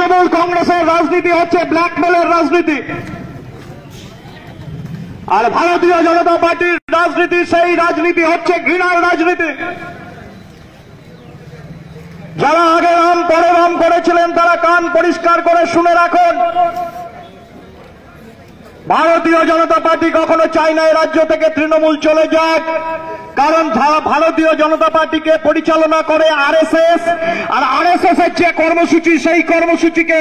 তৃণমূল কংগ্রেসের রাজনীতি হচ্ছে ব্ল্যাকমেলের রাজনীতি, আর ভারতীয় জনতা পার্টির রাজনীতি সেই রাজনীতি হচ্ছে ঘৃণার রাজনীতি। যারা আগে রাম পরে রাম করেছিলেন তারা কান পরিষ্কার করে শুনে রাখুন, ভারতীয় জনতা পার্টি কখনো চায় না এই রাজ্য থেকে তৃণমূল চলে যাক, কারণ ভারতীয় জনতা পার্টিকে পরিচালনা করে আরএসএস, আর আরএসএস এর যে কর্মসূচি সেই কর্মসূচিকে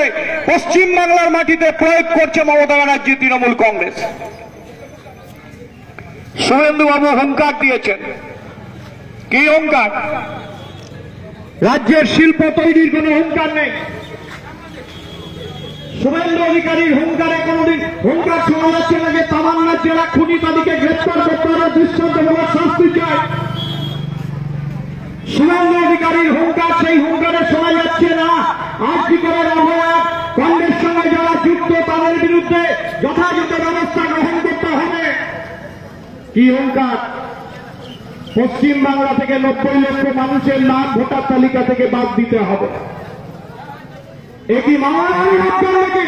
পশ্চিমবাংলার মাটিতে প্রয়োগ করছে মমতা ব্যানার্জি তৃণমূল কংগ্রেস। শুভেন্দু বাবু হুঙ্কার দিয়েছেন, কি হুঙ্কার? রাজ্যের শিল্প তৈরির কোন হুঙ্কার নেই। শুভেন্দু অধিকারীর হুঙ্কারে কোনদিন হুঙ্কার শোনা যাচ্ছে না যে তামান্নার যারা খুনি তাদেরকে গ্রেপ্তার করতে হবে, দৃষ্টান্তমূলক শাস্তি চায়। শুভেন্দু অধিকারীর হুঙ্কার সেই হুঙ্কারে শোনা যাচ্ছে না আজকের অবহেলার কংগ্রেস সঙ্গে যারা যুক্ত তাদের বিরুদ্ধে যথাযথ ব্যবস্থা গ্রহণ করতে হবে। কি হুঙ্কার? পশ্চিমবাংলা থেকে 90 লক্ষ মানুষের নাম ভোটার তালিকা থেকে বাদ দিতে হবে। একই মাননীয় নাকি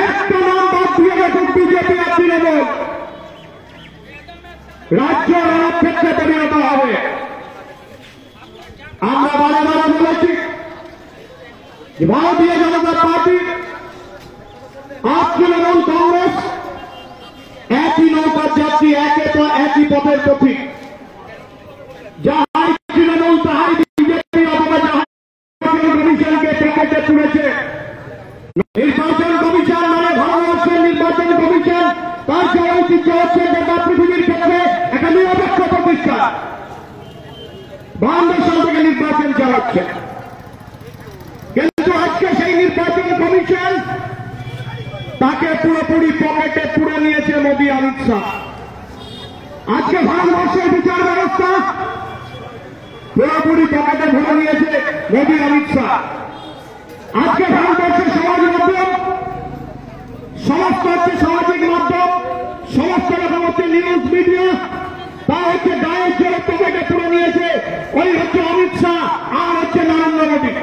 একটা নাম বাদ দিয়ে দেখুন বিজেপি আর তৃণমূল, রাজ্য রণক্ষেত্রে পরিণত হবে। আমরা বারে বারে বলেছি যে ভারতীয় জনতা পার্টি আর তৃণমূল কংগ্রেস একই নৌকার যাত্রী, একই পথের পথিক। যাহাই তৃণমূল তাহাই বিজেপি অথবা যাহাই কমিশনকে প্যাকেটে তুলেছে। নির্বাচন কমিশন মানে ভারতবর্ষের নির্বাচন কমিশন, তার যে ঐতিহ্য হচ্ছে গোটা পৃথিবীর ক্ষেত্রে একটা নিরপেক্ষ প্রতিষ্ঠান। 52 সাল থেকে নির্বাচন চালাচ্ছে, কিন্তু আজকে সেই নির্বাচন কমিশন তাকে পুরোপুরি পকেটে পুরে নিয়েছে মোদী অমিত শাহ। আজকে ভারতবর্ষের বিচার ব্যবস্থা পুরোপুরি পকেটে ভরে নিয়েছে মোদী অমিত শাহ। আজকে ভারতবর্ষের সমাজ মাধ্যম সমস্ত হচ্ছে সামাজিক মাধ্যম, সমস্ত রকম হচ্ছে নিউজ মিডিয়া, তা হচ্ছে দায়ের পকেটে পুরে নিয়েছে ওই হচ্ছে অমিত শাহ আর হচ্ছে নরেন্দ্র মোদী।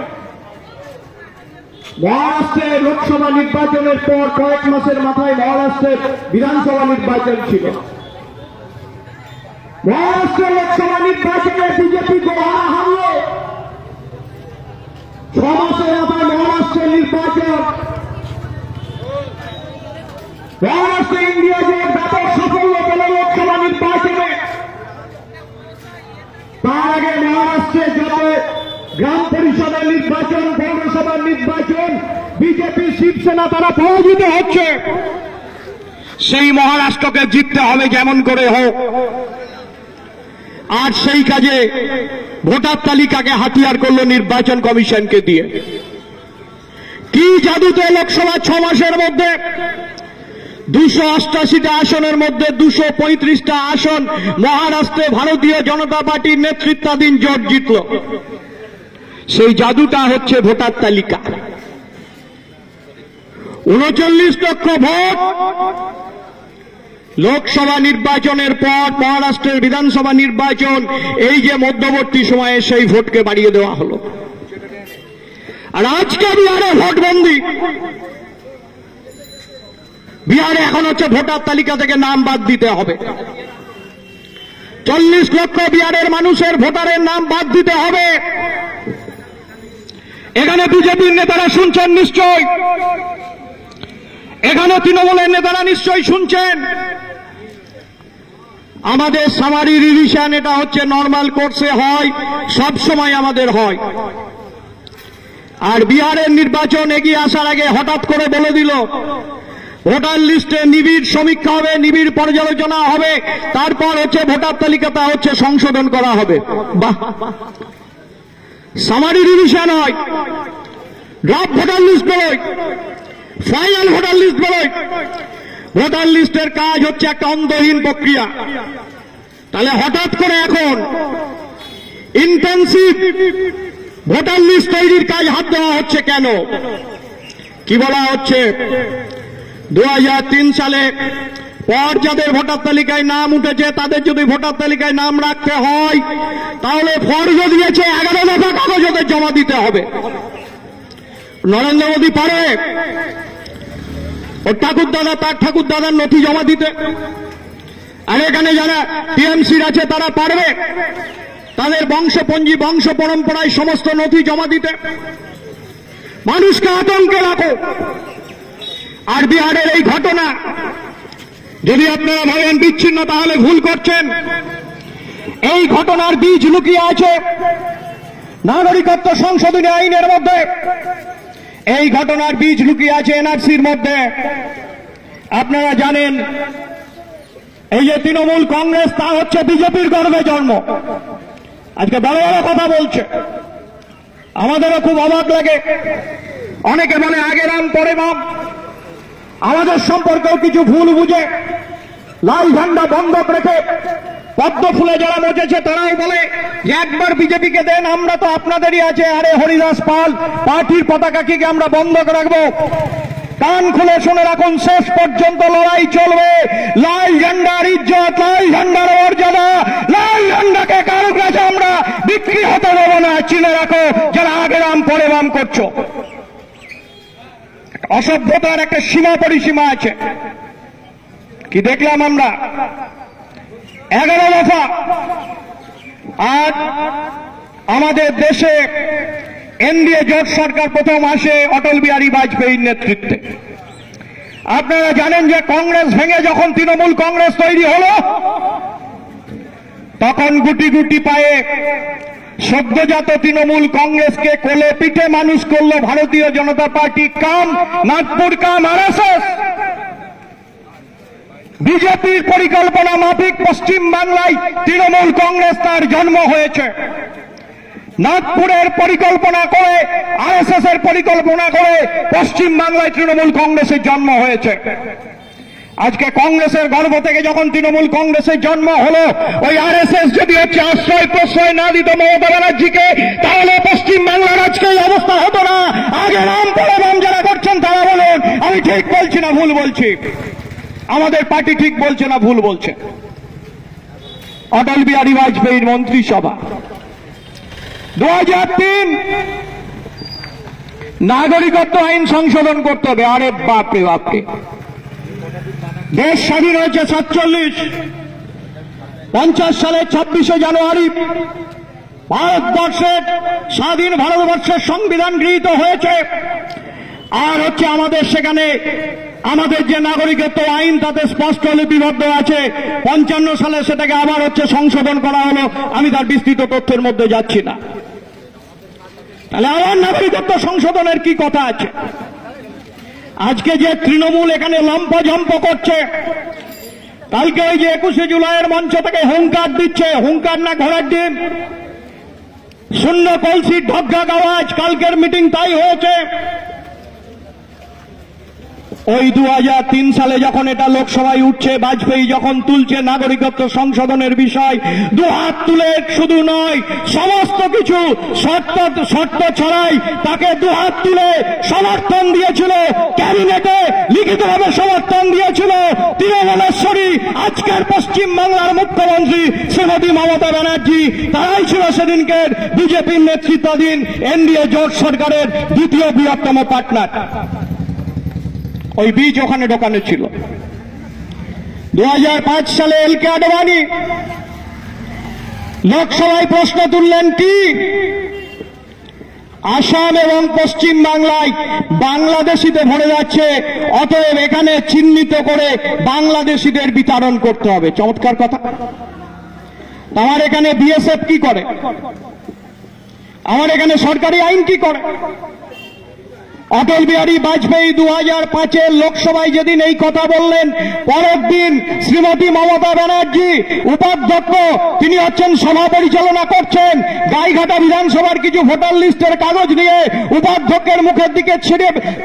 মহারাষ্ট্রে লোকসভা নির্বাচনের পর কয়েক মাসের মাথায় মহারাষ্ট্রের বিধানসভা নির্বাচন ছিল। মহারাষ্ট্রের লোকসভা নির্বাচনে বিজেপি গোহারা হারল। 6 মাসের মাথায় মহারাষ্ট্রের নির্বাচন। মহারাষ্ট্রে ইন্ডিয়া যে ব্যাপক সাফল্য পেল লোকসভা নির্বাচনে, তার আগে মহারাষ্ট্রে যত গ্রাম পরিষদের নির্বাচন, পৌরসভার নির্বাচন বিজেপি শিবসেনা তারা পরাজিত হচ্ছে। সেই মহারাষ্ট্রকে জিততে হবে যেমন করে হোক, আর সেই কাজে ভোটার তালিকাকে হাতিয়ার করলো নির্বাচন কমিশনকে দিয়ে। কি জাদুতে লোকসভা 6 মাসের মধ্যে 288টা আসনের মধ্যে 235টা আসন মহারাষ্ট্রে ভারতীয় জনতা পার্টির নেতৃত্বাধীন জোট জিতল। সেই জাদুটা হচ্ছে ভোটার তালিকা। 39 লক্ষ ভোট লোকসভা নির্বাচনের পর মহারাষ্ট্রের বিধানসভা নির্বাচন, এই যে মধ্যবর্তী সময়ে সেই ভোটকে বাড়িয়ে দেওয়া হলো। আর আজকে বিহারে ভোটবন্দি, বিহারে এখন হচ্ছে ভোটার তালিকা থেকে নাম বাদ দিতে হবে। 40 লক্ষ বিহারের মানুষের ভোটারের নাম বাদ দিতে হবে। এখানে বিজেপির নেতারা শুনছেন নিশ্চয়, এখানে তৃণমূলের নেতারা নিশ্চয়ই শুনছেন। আমাদের সামারি রিভিশন এটা হচ্ছে নর্মাল কোর্সে হয়, সব সময় আমাদের হয়। আর বিহারের নির্বাচন এগিয়ে আসার আগে হঠাৎ করে বলে দিল ভোটার লিস্টে নিবিড় সমীক্ষা হবে, নিবিড় পর্যালোচনা হবে, তারপর হচ্ছে ভোটার তালিকাটা হচ্ছে সংশোধন করা হবে। বাহ, সামারি রিভিশন হয়, ড্রাফট ভোটার লিস্ট বেরোয়, ফাইনাল ভোটার লিস্ট বেরোয়। ভোটার লিস্টের কাজ হচ্ছে একটা অন্তহীন প্রক্রিয়া। তাহলে হঠাৎ করে এখন ইন্টেন্সিভ ভোটার লিস্ট তৈরির কাজ হাত দেওয়া হচ্ছে কেন? কি বলা হচ্ছে, 2003 সালে পর যাদের ভোটার তালিকায় নাম উঠেছে তাদের যদি ভোটার তালিকায় নাম রাখতে হয় তাহলে ফর্জ দিয়েছে 11 দফা কাগজ ওদের জমা দিতে হবে। নরেন্দ্র মোদী পারে ওর ঠাকুরদাদা তার ঠাকুরদাদার নথি জমা দিতে? আর এখানে যারা টিএমসির আছে তারা পারবে তাদের বংশপঞ্জি বংশ পরম্পরায় সমস্ত নথি জমা দিতে? মানুষকে আতঙ্কে রাখো। আর বিহারের এই ঘটনা যদি আপনারা ভাবেন বিচ্ছিন্ন তাহলে ভুল করছেন। এই ঘটনার বীজ লুকিয়ে আছে নাগরিকত্ব সংশোধনী আইনের মধ্যে, এই ঘটনার বীজ লুকিয়ে আছে এনআরসির মধ্যে। আপনারা জানেন এই যে তৃণমূল কংগ্রেস তা হচ্ছে বিজেপির গর্ভে জন্ম। আজকে বড় বড় কথা বলছে, আমাদেরও খুব অবাক লাগে। অনেকে বলে আগে রাম পরে বাম, আমাদের সম্পর্কেও কিছু ভুল বুঝে লাল ঝান্ডা বন্ধক রেখে পদ্ম ফুলে যারা মজেছে তারাও বলে যে একবার বিজেপিকে দেন, আমরা তো আপনাদেরই আছে। আরে হরিদাস পাল, পার্টির পতাকা কি আমরা বন্ধক রাখবো? কান খুলে শুনে রাখুন, শেষ পর্যন্ত লড়াই চলবে। লাল ঝান্ডার ইজ্জত, লাল ঝান্ডার মর্যাদা, লাল ঝান্ডাকে কারো কাছে আমরা বিক্রি হতে দেব না। চিনে রাখো যারা আগে রাম পরে বাম করছো। অসভ্যতার একটা সীমা পরিসীমা আছে। কি দেখলাম আমরা 11 দফা। আর আমাদের দেশে এনডিএ জোট সরকার প্রথম আসে অটল বিহারী বাজপেয়ীর নেতৃত্বে। আপনারা জানেন যে কংগ্রেস ভেঙে যখন তৃণমূল কংগ্রেস তৈরি হলো তখন গুটি গুটি পায়ে সদ্যজাত তৃণমূল কংগ্রেসকে কোলে পিঠে মানুষ করলো ভারতীয় জনতা পার্টি কাম নাগপুর কাম আরএসএস। বিজেপির পরিকল্পনা মাফিক পশ্চিম বাংলায় তৃণমূল কংগ্রেস তার জন্ম হয়েছে। নাগপুরের পরিকল্পনা করে আরএসএস এর পরিকল্পনা করে পশ্চিম বাংলায় তৃণমূল কংগ্রেসের জন্ম হয়েছে। আজকে কংগ্রেসের গর্ভ থেকে যখন তৃণমূল কংগ্রেসের জন্ম হলো, ওই আরএসএস যদি হচ্ছে আশ্রয় প্রশ্রয় না দিত মমতা ব্যানার্জিকে, তাহলে পশ্চিম বাংলার আজকে এই অবস্থা হতো না। আগে রাম পরে বাম যারা করছেন তারা বলুন আমি ঠিক বলছি না ভুল বলছি, আমাদের পার্টি ঠিক বলছে না ভুল বলছে। অটল বিহারী বাজপেয়ীর মন্ত্রিসভা 2003 নাগরিকত্ব আইন সংশোধন করতে হবে। আরে বাপরে বাপরে, দেশ স্বাধীন হয়েছে 47, 50 সালের 26শে জানুয়ারি ভারতবর্ষের স্বাধীন ভারতবর্ষের সংবিধান গৃহীত হয়েছে। আর হচ্ছে আমাদের সেখানে আমাদের যে নাগরিকত্ব আইন তাতে স্পষ্ট লিপিবদ্ধ আছে। 55 সালে সেটাকে আবার হচ্ছে সংশোধন করা হলো। আমি তার বিস্তৃত তথ্যের মধ্যে যাচ্ছি না। তাহলে আবার নাগরিকত্ব সংশোধনের কি কথা আছে? আজকে যে তৃণমূল এখানে লম্পজম্প করছে, কালকে ওই যে 21শে জুলাইয়ের মঞ্চ থেকে হুঙ্কার দিচ্ছে, হুঙ্কার না ঘোড়ার ডিম, শূন্য কলসির ঢকঢক আওয়াজ, কালকের মিটিং তাই হয়েছে। ওই 2003 সালে যখন এটা লোকসভায় উঠছে, বাজপেয়ী যখন তুলছে নাগরিকত্ব সংশোধনের বিষয়, দুহাত তুলে শুধু নয় সমস্ত কিছু শর্ত ছাড়াই তাকে দুহাত তুলে সমর্থন দিয়েছিল, ক্যাবিনেটে লিখিতভাবে সমর্থন দিয়েছিল তৃণমূলেশ্বরী আজকের পশ্চিম বাংলার মুখ্যমন্ত্রী শ্রীমতী মমতা ব্যানার্জি। তারাই ছিল সেদিনকের বিজেপির নেতৃত্বাধীন এনডিএ জোট সরকারের দ্বিতীয় বৃহত্তম পার্টনার। ওই বীজ ওখানে ঢোকানো ছিল। 2005 সালে এলকে আডবাণী লোকসভায় প্রশ্ন তুললেন কি, আসাম এবং পশ্চিম বাংলায় বাংলাদেশিতে ভরে যাচ্ছে, অতএব এখানে চিহ্নিত করে বাংলাদেশিদের বিতরণ করতে হবে। চমৎকার কথা। আমার এখানে বিএসএফ কি করে, আমার এখানে সরকারি আইন কি করে? অটল বিহারী বাজপেয়ী 2005-এর লোকসভায় যেদিন এই কথা বললেন, পরের দিন শ্রীমতী মমতা ব্যানার্জি উপাধ্যক্ষ, তিনি হচ্ছেন সভা পরিচালনা করছেন, গাইঘাটা বিধানসভার কিছু ভোটার লিস্টের কাগজ নিয়ে উপাধ্যক্ষের মুখের দিকে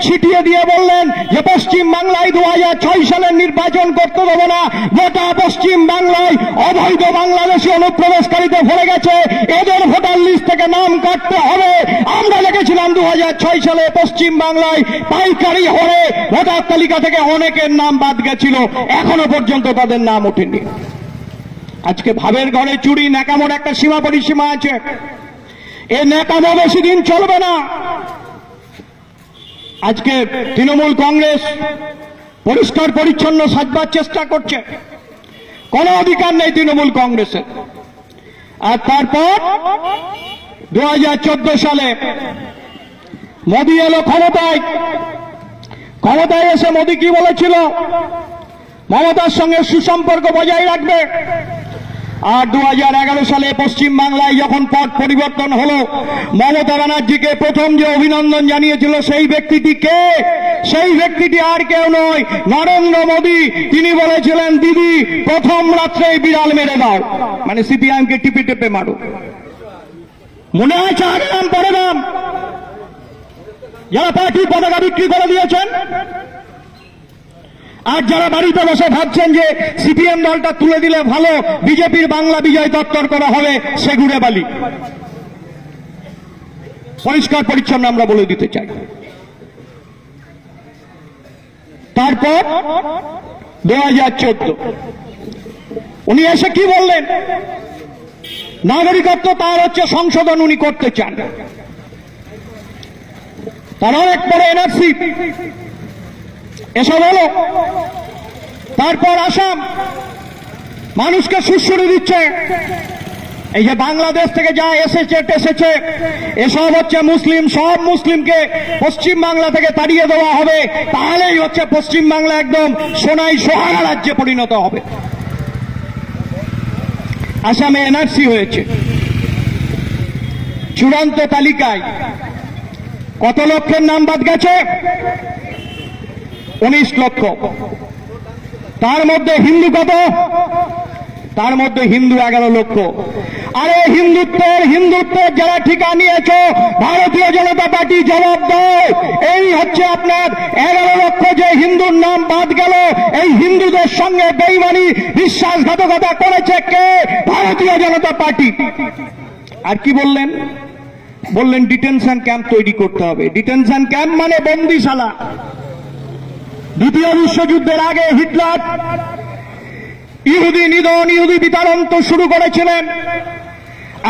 ছিটিয়ে দিয়ে বললেন যে পশ্চিম বাংলায় 2006 সালের নির্বাচন করতে দেবো না, গোটা পশ্চিম বাংলায় অবৈধ বাংলাদেশি অনুপ্রবেশকারীতে ভরে গেছে, এদের ভোটার লিস্ট থেকে নাম কাটতে হবে। আমরা দেখেছিলাম 2006 সালে পশ্চিম বাংলায় পাইকারি হয়ে ভোটার তালিকা থেকে অনেকের নাম বাদ গেছিল, এখনো পর্যন্ত তাদের নাম ওঠেনি। আজকে ভাবের ঘরে চুরি, ন্যাকামোর একটা সীমা পরিসীমা আছে। এ ন্যাকামো বেশি দিন চলবে না। আজকে তৃণমূল কংগ্রেস পরিষ্কার পরিচ্ছন্ন সাজবার চেষ্টা করছে, কোনো অধিকার নেই তৃণমূল কংগ্রেসের। আর তারপর 2014 সালে মোদী এলো ক্ষমতায়। ক্ষমতায় এসে মোদী কি বলেছিল? মমতার সঙ্গে সুসম্পর্ক বজায় রাখবে। আর 2011 সালে পশ্চিম বাংলায় যখন পট পরিবর্তন হলো, মমতা ব্যানার্জিকে প্রথম যে অভিনন্দন জানিয়েছিল সেই ব্যক্তিটি কে? সেই ব্যক্তিটি আর কেউ নয়, নরেন্দ্র মোদী। তিনি বলেছিলেন, দিদি প্রথম রাত্রেই বিড়াল মেরে দাও, মানে সিপিআইএমকে টিপে টিপে মারো। মনে আছে? আগে নাম পরে নাম, যারা পার্টি পতাকা বিক্রি করে দিয়েছেন আর যারা বাড়িতে বসে ভাবছেন যে সিপিএম দলটা তুলে দিলে ভালো, বিজেপির বাংলা বিজয় তত্তর করা হবে, সেগুড়ে বালি। পরিষ্কার পরিচ্ছন্ন আমরা বলে দিতে চাই। তারপর 2014 উনি এসে কি বললেন? নাগরিকত্ব তার হচ্ছে সংশোধন উনি করতে চান। তার অনেক পরে এনআরসি এসব হলো। তারপর আসাম মানুষকে সুশ্রুতি দিচ্ছে, এই যে বাংলাদেশ থেকে যা এসেছে এসব হচ্ছে মুসলিম, সব মুসলিমকে পশ্চিম বাংলা থেকে তাড়িয়ে দেওয়া হবে, তাহলেই হচ্ছে পশ্চিম বাংলা একদম সোনাই সোহাগা রাজ্যে পরিণত হবে। আসামে এনআরসি হয়েছে, চূড়ান্ত তালিকায় কত লক্ষের নাম বাদ গেছে? 19 লক্ষ। তার মধ্যে হিন্দু কত? তার মধ্যে হিন্দু 11 লক্ষ। আরে হিন্দুত্বের যারা ঠিকা নিয়েছো, ভারতীয় জনতা পার্টি জবাব দাও। এই হচ্ছে আপনার 11 লক্ষ যে হিন্দুর নাম বাদ গেল, এই হিন্দুদের সঙ্গে বেইমানি বিশ্বাসঘাতকতা করেছে কে? ভারতীয় জনতা পার্টি। আর কি বললেন? বললেন ডিটেনশন ক্যাম্প তৈরি করতে হবে। ডিটেনশন ক্যাম্প মানে বন্দিশালা। দ্বিতীয় বিশ্বযুদ্ধের আগে হিটলার ইহুদি নিধন, ইহুদি বিতাড়ন তো শুরু করেছিলেন।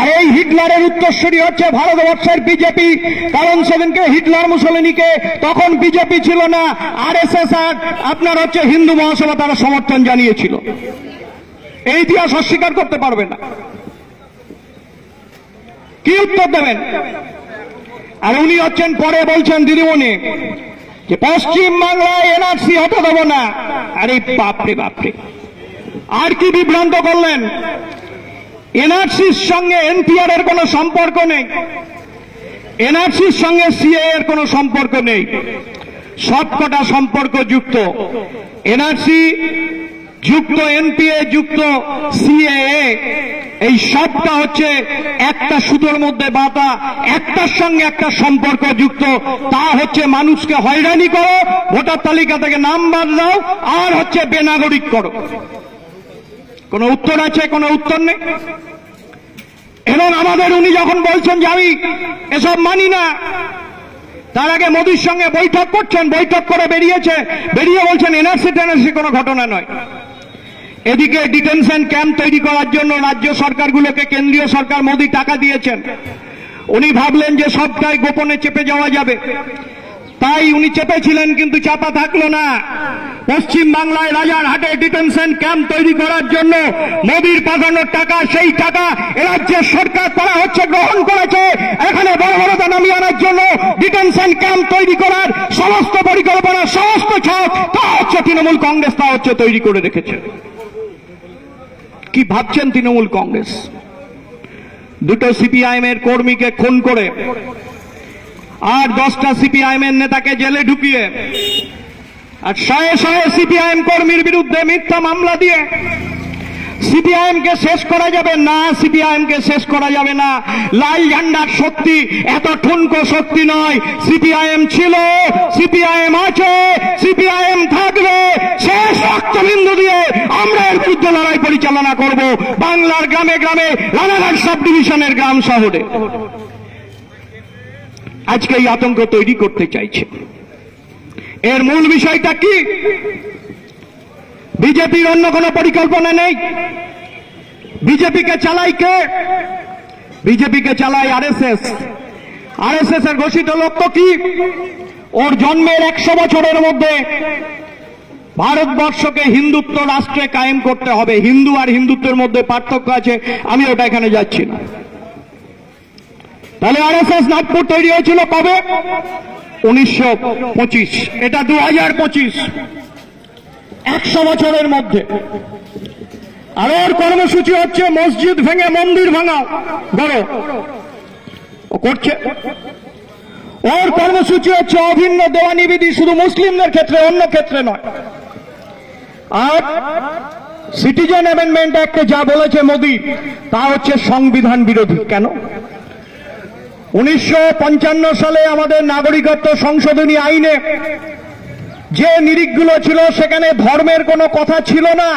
আর এই হিটলারের উত্তরসূরি হচ্ছে ভারতবর্ষের বিজেপি। কারণ সেদিনকে হিটলার মুসলিনীকে তখন বিজেপি ছিল না, আরএসএস আর আপনার হচ্ছে হিন্দু মহাসভা তারা সমর্থন জানিয়েছিল। এই ইতিহাস অস্বীকার করতে পারবে না। কি উত্তর দেবেন? আর উনি হচ্ছেন পরে বলছেন দিদিমণি যে পশ্চিম বাংলায় এনআরসি হতে দেব না। আরে বাপরে বাপরে, আর কি বিভ্রান্ত করলেন? এনআরসির সঙ্গে এনপিআর এর কোনো সম্পর্ক নেই, এনআরসির সঙ্গে সিএ এর কোনো সম্পর্ক নেই, সবকটা সম্পর্ক যুক্ত। এনআরসি যুক্ত এনপিএ যুক্ত সিএএ, এই সবটা হচ্ছে একটা সুতোর মধ্যে বাঁধা, একটার সঙ্গে একটা সম্পর্ক যুক্ত। তা হচ্ছে মানুষকে হয়রানি করো, ভোটার তালিকা থেকে নাম বাদ দাও, আর হচ্ছে বেনাগরিক করো। কোনো উত্তর আছে? কোনো উত্তর নেই। এবং আমাদের উনি যখন বলছেন যে আমি এসব মানি না, তার আগে মোদির সঙ্গে বৈঠক করছেন, বৈঠক করে বেরিয়ে বলছেন এনআরসি টেনআরসি কোনো ঘটনা নয়। এদিকে ডিটেনশন ক্যাম্প তৈরি করার জন্য রাজ্য সরকারগুলোকে কেন্দ্রীয় সরকার মোদি টাকা দিয়েছেন। উনি ভাবলেন যে সবটাই গোপনে চেপে যাওয়া যাবে, তাই উনি চেপেছিলেন, কিন্তু চাপা থাকলো না। পশ্চিম বাংলায় রাজারহাটে ডিটেনশন ক্যাম্প তৈরি করার জন্য মোদির পাঠানোর টাকা, সেই টাকা রাজ্যের সরকার করা হচ্ছে, গ্রহণ করেছে। এখানে বর্বরতা নামিয়ে আনার জন্য ডিটেনশন ক্যাম্প তৈরি করার সমস্ত পরিকল্পনা, সমস্ত ছক তা হচ্ছে তৃণমূল কংগ্রেস তা হচ্ছে তৈরি করে রেখেছে। কি ভাবছেন তৃণমূল কংগ্রেস? দুটো সিপিআইএম এর কর্মীকে খুন করে আর 10টা সিপিআইএম এর নেতাকে জেলে ঢুকিয়ে আর শয়ে শয়ে সিপিআইএম কর্মীর বিরুদ্ধে মিথ্যা মামলা দিয়ে সিপিআইএম কে শেষ করা যাবে না। সিপিআইএম কে শেষ করা যাবে না। লাল ঝান্ডার শক্তি এত ঠুনকো শক্তি নয়। সিপিআইএম ছিল, সিপিআইএম আছে, সিপিআইএম থাকবে। শেষ রক্তবিন্দু দিয়ে আমরা এর বিরুদ্ধে লড়াই পরিচালনা করব, বাংলার গ্রামে গ্রামে, রানাঘাট সাব ডিভিশনের গ্রাম শহরে। আজকে এই আতঙ্ক তৈরি করতে চাইছে। এর মূল বিষয়টা কি? বিজেপির অন্য কোনো পরিকল্পনা নেই। বিজেপিকে চালায় কে? বিজেপিকে চালায় আরএসএস। আরএসএস এর ঘোষিত লক্ষ্য কি? ওর জন্মের 100 বছরের মধ্যে ভারতবর্ষকে হিন্দুত্ব রাষ্ট্রে কায়েম করতে হবে। হিন্দু আর হিন্দুত্বের মধ্যে পার্থক্য আছে, আমি ওটা এখানে যাচ্ছি না। তাহলে আরএসএস নাগপুর তৈরি হয়েছিল কবে? 1925। এটা 2025, 100 বছরের মধ্যে। আর ওর কর্মসূচি হচ্ছে মসজিদ ভেঙে মন্দির ভাঙাও, বড় ও করছে। ওর কর্মসূচি হচ্ছে অভিন্ন দেওয়ানি বিধি, শুধু মুসলিমদের ক্ষেত্রে, অন্য ক্ষেত্রে নয়। আর সিটিজেন অ্যামেন্ডমেন্ট অ্যাক্টে যা বলেছে মোদি, তা হচ্ছে সংবিধান বিরোধী। কেন? 1955 সালে আমাদের নাগরিকত্ব সংশোধনী আইনে যে নিরিখগুলো ছিল, সেখানে ধর্মের কোনো কথা ছিল না।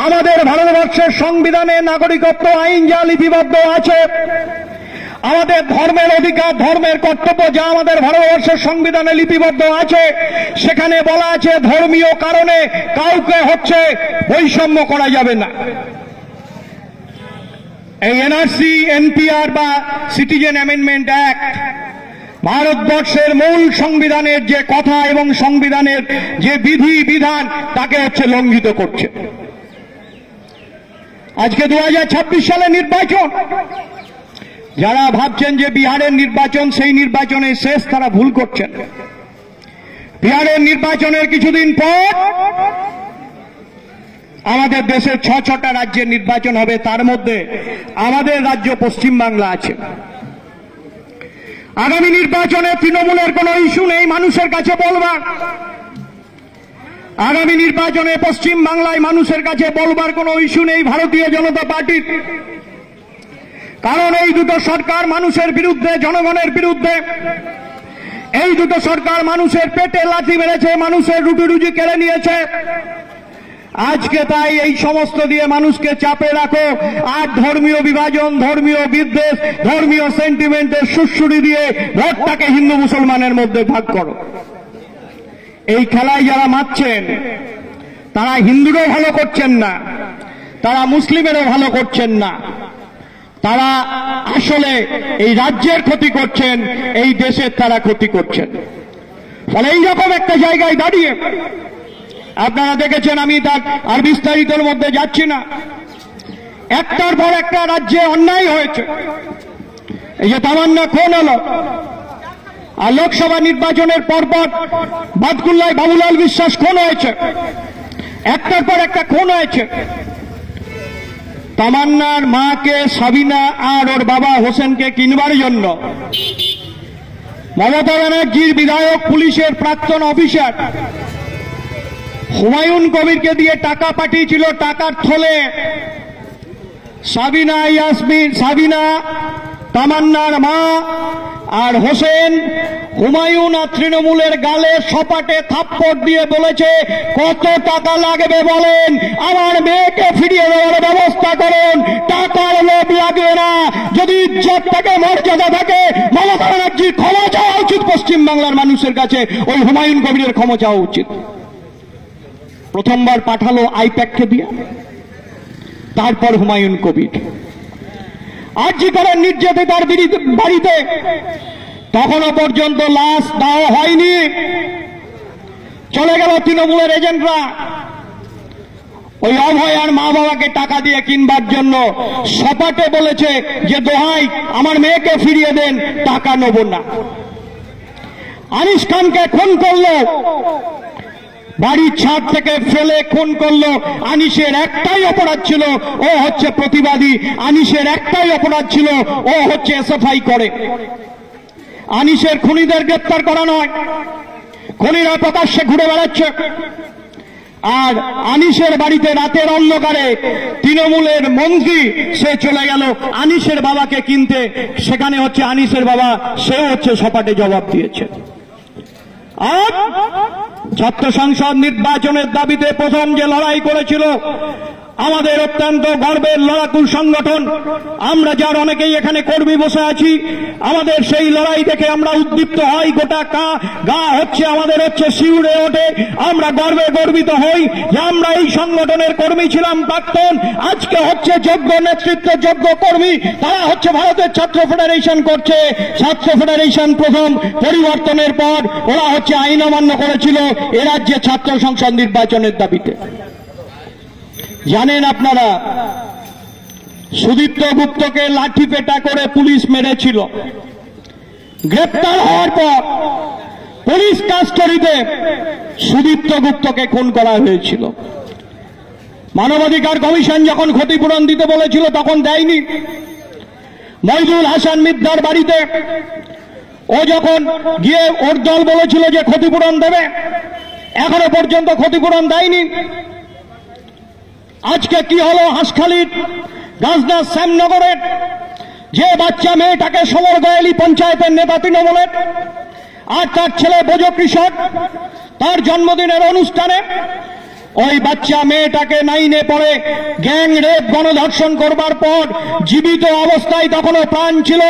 আমাদের ভারতবর্ষের সংবিধানে নাগরিকত্ব আইন যা লিপিবদ্ধ আছে, আমাদের ধর্মের অধিকার, ধর্মের কর্তব্য যা আমাদের ভারতবর্ষের সংবিধানে লিপিবদ্ধ আছে, সেখানে বলা আছে ধর্মীয় কারণে কাউকে হচ্ছে বৈষম্য করা যাবে না। এই এনআরসি, এনপিআর বা সিটিজেন অ্যামেন্ডমেন্ট অ্যাক্ট ভারতবর্ষের মূল সংবিধানের যে কথা এবং সংবিধানের যে বিধি বিধান, তাকে হচ্ছে লঙ্ঘিত করছে। আজকে 2026 সালে নির্বাচন। যারা ভাবছেন যে বিহারের নির্বাচন সেই নির্বাচনে শেষ, তারা ভুল করছেন। বিহারের নির্বাচনের কিছুদিন পর আমাদের দেশের 6টা রাজ্যের নির্বাচন হবে, তার মধ্যে আমাদের রাজ্য পশ্চিমবাংলা আছে। আগামী নির্বাচনে তৃণমূলের কোনো ইস্যু নেই মানুষের কাছে বলবার। আগামী নির্বাচনে পশ্চিম বাংলায় মানুষের কাছে বলবার কোনো ইস্যু নেই ভারতীয় জনতা পার্টির। কারণ এই দুটো সরকার মানুষের বিরুদ্ধে, জনগণের বিরুদ্ধে। এই দুটো সরকার মানুষের পেটে লাথি মেরেছে, মানুষের রুটি রুজি কেড়ে নিয়েছে। আজকে তাই এই সমস্ত দিয়ে মানুষকে চাপে রাখো, আর ধর্মীয় বিভাজন, ধর্মীয় বিদ্বেষ, ধর্মীয় সেন্টিমেন্টের সুড়সুড়ি দিয়ে ভোটটাকে হিন্দু মুসলমানের মধ্যে ভাগ করো। এই খেলায় যারা মারছেন, তারা হিন্দুরও ভালো করছেন না, তারা মুসলিমেরও ভালো করছেন না, তারা আসলে এই রাজ্যের ক্ষতি করছেন, এই দেশের তারা ক্ষতি করছেন। ফলে এইরকম একটা জায়গায় দাঁড়িয়ে আপনারা দেখেছেন, আমি তার আর বিস্তারিতের মধ্যে যাচ্ছি না, একটার পর একটা রাজ্যে অন্যায় হয়েছে। এই যে তামান্না খুন হলো, আর লোকসভা নির্বাচনের পরপর বাদকুল্লায় বাবুলাল বিশ্বাস খুন হয়েছে, একটার পর একটা খুন হয়েছে। তামান্নার মাকে সাবিনা আর ওর বাবা হোসেনকে কিনবার জন্য মমতা ব্যানার্জির বিধায়ক, পুলিশের প্রাক্তন অফিসার হুমায়ুন কবিরকে দিয়ে টাকা পাঠিয়েছিল। টাকার থলে সাবিনা, তামান্নার মা আর হোসেন, হুমায়ুন আর তৃণমূলের গালে সপাটে থাপ্পড় দিয়ে বলেছে, কত টাকা লাগবে বলেন, আমার মেয়েকে ফিরিয়ে দেওয়ার ব্যবস্থা করুন, টাকার লোভ লাগবে না। যদি ইজ্জত থাকে, মর্যাদা থাকে, মমতা ব্যানার্জির ক্ষমা চাওয়া উচিত। পশ্চিমবাংলার মানুষের কাছে ওই হুমায়ুন কবিরের ক্ষমা চাওয়া উচিত। প্রথমবার পাঠালো আইপ্যাককে দিয়ে, তারপর হুমায়ুন কবির। আরজি করেন নির্যাতিতার বাড়িতে তখনও পর্যন্ত লাশ দেওয়া হয়নি, চলে গেল তৃণমূলের এজেন্টরা ওই অভয়ার মা বাবাকে টাকা দিয়ে কিনবার জন্য। সপাটে বলেছে যে দোহাই আমার মেয়েকে ফিরিয়ে দেন, টাকা নেব না। আনিস খানকে খুন করলো, বাড়ির ছাদ থেকে ফেলে খুন করলো। আনিসের একটাই অপরাধ ছিল, ও হচ্ছে প্রতিবাদী। আনিসের একটাই অপরাধ ছিল, ও হচ্ছে এসএফআই করে। আনিসের খুনিদের গ্রেপ্তার করা নয়, খুনিরা প্রকাশ্যে ঘুরে বেড়াচ্ছে। আর আনিসের বাড়িতে রাতের অন্ধকারে তৃণমূলের মন্ত্রী সে চলে গেল আনিসের বাবাকে কিনতে, সেখানে হচ্ছে আনিসের বাবা, সেও হচ্ছে সপাটে জবাব দিয়েছে। আর ছাত্র সংসদ নির্বাচনের দাবিতে প্রথম যে লড়াই করেছিল আমাদের অত্যন্ত গর্বের লড়াকু সংগঠন। আমরা যার অনেকেই এখানে কর্মী বসে আছি, আমাদের সেই লড়াই দেখে আমরা উদ্দীপ্ত হই, গোটা গা আমাদের শিউরে ওঠে। আমরা গর্বে গর্বিত হই যে আমরা এই সংগঠনের কর্মী ছিলাম প্রাক্তন, আজকে যোগ্য নেতৃত্ব, যোগ্য কর্মী। তারা ভারতের ছাত্র ফেডারেশন করছে। ছাত্র ফেডারেশন প্রথম পরিবর্তনের পর ওরা আইন অমান্য করেছিল এ রাজ্যে ছাত্র সংসদ নির্বাচনের দাবিতে। জানেন আপনারা, সুদীপ্ত গুপ্তকে লাঠি পেটা করে পুলিশ মেরেছিল। গ্রেপ্তার হওয়ার পর পুলিশ কাস্টডিতে সুদীপ্ত গুপ্তকে খুন করা হয়েছিল। মানবাধিকার কমিশন যখন ক্ষতিপূরণ দিতে বলেছিল তখন দেয়নি। মইদুল হাসান মিদ্দার বাড়িতে ও যখন গিয়ে ওর দল বলেছিল যে ক্ষতিপূরণ দেবে, এখনো পর্যন্ত ক্ষতিপূরণ দেয়নি। আজকে কি হলো হাঁসখালির গাজনা শ্যামনগরের যে বাচ্চা মেয়েটাকে সমর গয়ালি পঞ্চায়েতের নেতা তৃণমূলের, আর তার ছেলে বোঝ কৃষক, তার জন্মদিনের অনুষ্ঠানে ওই বাচ্চা মেয়েটাকে 9-এ পড়ে গ্যাং রেপ গণধর্ষণ করবার পর জীবিত অবস্থায় তখনও প্রাণ ছিল,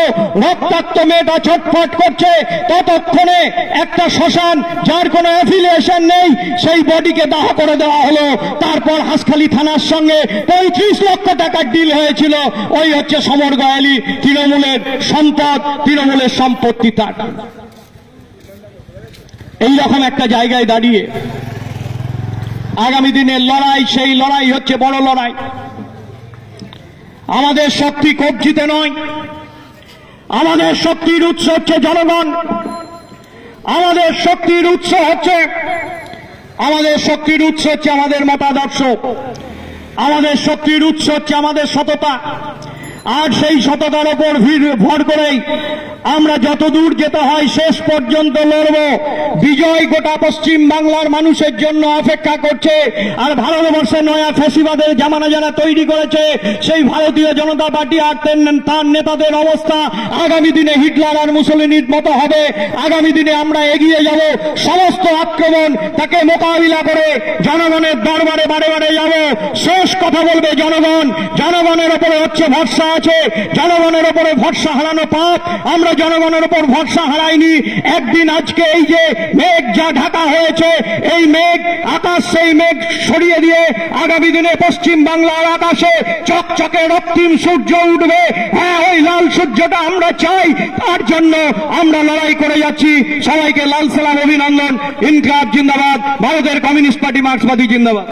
রক্তাক্ত মেয়েটা ছটফট করছে, ততক্ষণে একটা শ্মশান যার কোনো অ্যাফিলিয়েশন নেই সেই বডিকে দাহ করে দেওয়া হলো। তারপর হাঁসখালি থানার সঙ্গে 35 লক্ষ টাকার ডিল হয়েছিল। ওই সমর গয়ালি তৃণমূলের সম্পদ, তৃণমূলের সম্পত্তি তার। এইরকম একটা জায়গায় দাঁড়িয়ে আগামী দিনের লড়াই, সেই লড়াই বড় লড়াই। আমাদের শক্তি কবজিতে নয়, আমাদের শক্তির উৎস জনগণ। আমাদের শক্তির উৎস আমাদের মতাদর্শ। আমাদের শক্তির উৎস আমাদের সততা। আর সেই সততার উপর ভর করেই আমরা যতদূর যেতে হয় শেষ পর্যন্ত লড়ব। বিজয় গোটা পশ্চিম বাংলার মানুষের জন্য অপেক্ষা করছে। আর ভারতবর্ষে নয়া ফ্যাসিবাদের জামানা যারা তৈরি করেছে, সেই ভারতীয় জনতা পার্টি আর তার নেতাদের অবস্থা আগামী দিনে হিটলার আর মুসলিনির মতো হবে। আগামী দিনে আমরা এগিয়ে যাব, সমস্ত আক্রমণ তাকে মোকাবিলা করে জনগণের দরবারে বারে বারে যাব। শেষ কথা বলবে জনগণ। জনগণের উপরে ভরসা আছে, জনগণের উপরে ভরসা হারানো পাপ। আমরা জনগণের উপর ভরসা হারাইনি। একদিন আজকে এই যে মেঘ যা ঢাকা হয়েছে, এই মেঘ আকাশ, সেই মেঘ সরিয়ে দিয়ে আগামী দিনে পশ্চিম বাংলার আকাশে চকচকে রক্তিম সূর্য উঠবে। হ্যাঁ, ওই লাল সূর্যটা আমরা চাই, তার জন্য আমরা লড়াই করে যাচ্ছি। সবাইকে লাল সালাম, অভিনন্দন। ইনকলাব জিন্দাবাদ, ভারতের কমিউনিস্ট পার্টি মার্ক্সবাদী জিন্দাবাদ।